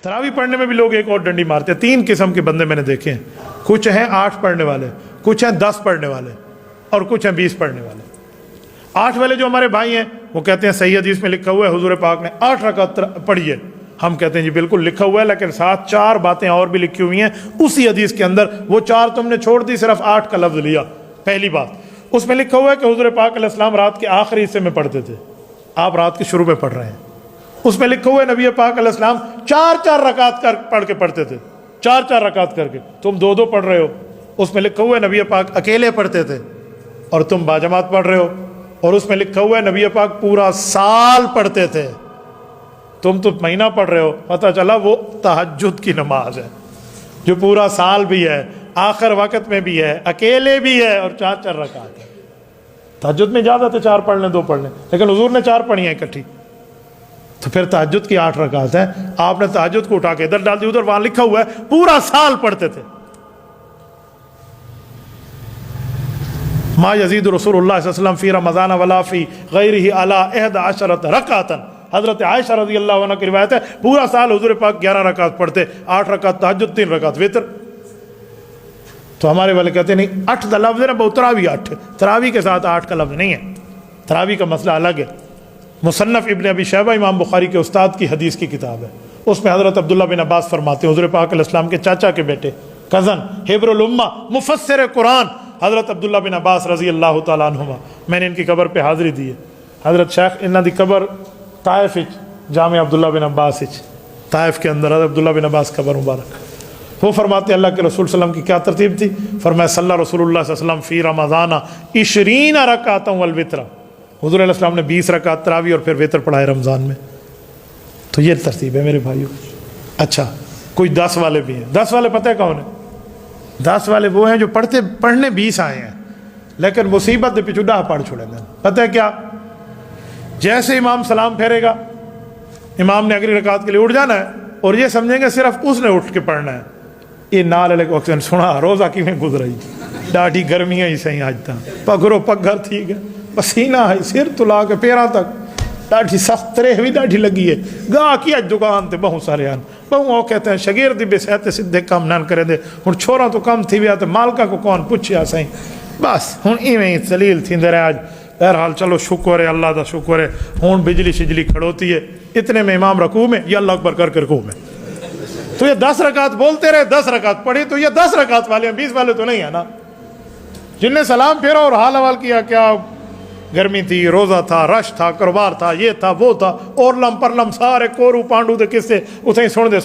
तरावी पढ़ने में भी लोग एक और डंडी मारते हैं। 3 किस्म के बंदे मैंने देखे हैं, कुछ हैं 8 पढ़ने वाले, कुछ हैं 10 पढ़ने वाले, और कुछ हैं 20 पढ़ने वाले। 8 वाले जो हमारे भाई हैं वो कहते हैं सही हदीस में लिखा हुआ है हुजूर पाक ने 8 रकात पढ़ी है। हम कहते हैं जी बिल्कुल लिखा हुआ है, लेकिन साथ 4 बातें और भी लिखी हुई हैं उसी हदीस के अंदर। वो 4 तुमने छोड़ दी, सिर्फ 8 का लफ्ज़ लिया। पहली बात, उसमें लिखा हुआ है कि हुजूर पाक अलैहिस्सलाम रात के आखिरी हिस्से में पढ़ते थे, आप रात के शुरू में पढ़ रहे हैं। उसमें लिखा हुआ है नबी पाक अलैहिस्सलाम 4-4 रकात पढ़ते थे, 4-4 रकात करके, तुम 2-2 पढ़ रहे हो। उसमें लिखा हुआ है नबी पाक अकेले पढ़ते थे और तुम बाजमात पढ़ रहे हो। और उसमें लिखा हुआ है नबी पाक पूरा साल पढ़ते थे, तुम तो महीना पढ़ रहे हो। पता चला वो तहज्जुद की नमाज है जो पूरा साल भी है, आखिर वक्त में भी है, अकेले भी है, और 4-4 रकात है। तहज्जुद में इजाज़त है 4 पढ़ लें 2 पढ़ लें, लेकिन हुजूर ने 4 पढ़ी हैं इकट्ठी, तो फिर तहज्जुद की 8 रकात है। आपने तहज्जुद को उठा के इधर डाल दी उधर, वहां लिखा हुआ है पूरा साल पढ़ते थे। मा यजीद रसूलुल्लाह सल्लल्लाहु अलैहि वसल्लम फी रमज़ान वला फी गैरिही अला 11 रकातन। हज़रत आयशा रज़ियल्लाहु अन्हा की रिवायत है पूरा साल हुजूर पाक 11 रकात पढ़ते, 8 रकात तहज्जुद, 3 रकात वितर। तो हमारे वाले कहते नहीं 8 का लफ्ज़ है ना, बहुत तरावी 8, तरावी के साथ 8 का लफ्ज़ नहीं है, तरावी का मसला अलग है। मुसन्नफ़ इब्न अबी शैबा इमाम बुखारी के उस्ताद की हदीस की किताब है, उसमें हज़रत अब्दुल्लाह बिन अब्बास फरमाते हैं हुज़ूर पाक अलैहिस्सलाम के चाचा के बेटे, कज़न, हिब्रुल उम्मा, मुफस्सिर कुरान हज़रत अब्दुल्लाह बिन अब्बास रज़ी अल्लाह तआला अन्हुमा। मैंने इनकी कब्र पे हाज़री दी है। हज़रत शेख इन्हां दी कब्र ताइफ जामे अब्दुल्लाह बिन अब्बास ताइफ के अंदर अब्दुल्लाह बिन अब्बास कब्र मुबारक। वो फरमाते अल्लाह के रसूल सल्लल्लाहु अलैहि वसल्लम की क्या तरतीब थी? फरमाया सल्ला रसूलुल्लाह सल्लल्लाहु अलैहि वसल्लम फ़ी रमज़ाना 20 रकातन वल वित्र। हुज़ूर अलैहि सल्लम ने 20 रकात तरावी और फिर वितर पढ़ाए रमज़ान में। तो ये तरतीब है मेरे भाइयों। अच्छा, कोई 10 वाले भी हैं। 10 वाले पता है कौन है? 10 वाले वो हैं जो पढ़ने 20 आए हैं, लेकिन मुसीबत दे पिछू 10 पढ़ छोड़े। पता है क्या? जैसे इमाम सलाम फेरेगा, इमाम ने अगली रकात के लिए उठ जाना है और ये समझेंगे सिर्फ उसने उठ के पढ़ना है। ये नाल वक्त सुना रोज़ा किमें गुजराई, ॾाढी गर्मियां ही सही अज तक, पगरो पगर थी गया, पसीना है सिर तो ला के पैरां तक, ॾाढी सख्त त्रेह भी ॾाढी लगी है। गाह की अज दुकान ते बहु सारे आन, बहु वो कहते हैं शगीर्द भी सहते सीधे कम न करे दे, हुण छोरा तो कम थी विया तो मालका को कौन पुछया सही। बस हुण इवें ही दलील थींदे रहे। अज बहरहाल चलो शुक्र है, अल्लाह का शुक्र है, हुण बिजली शिजली खड़ोती है। इतने में इमाम रकू में या अल्लाह अकबर करके रकू में, तो ये 10 रकात बोलते रहे, 10 रकात पढ़ी, तो ये 10 रकात वाले हैं, 20 वाले तो नहीं है ना। जिनने सलाम फेरा और हाल हवाल किया, क्या गर्मी थी, रोज़ा था, रश था, कारोबार था, ये था वो था, और लम परलम सारे कोरू पांडू दे किस्से उसे सुन दे।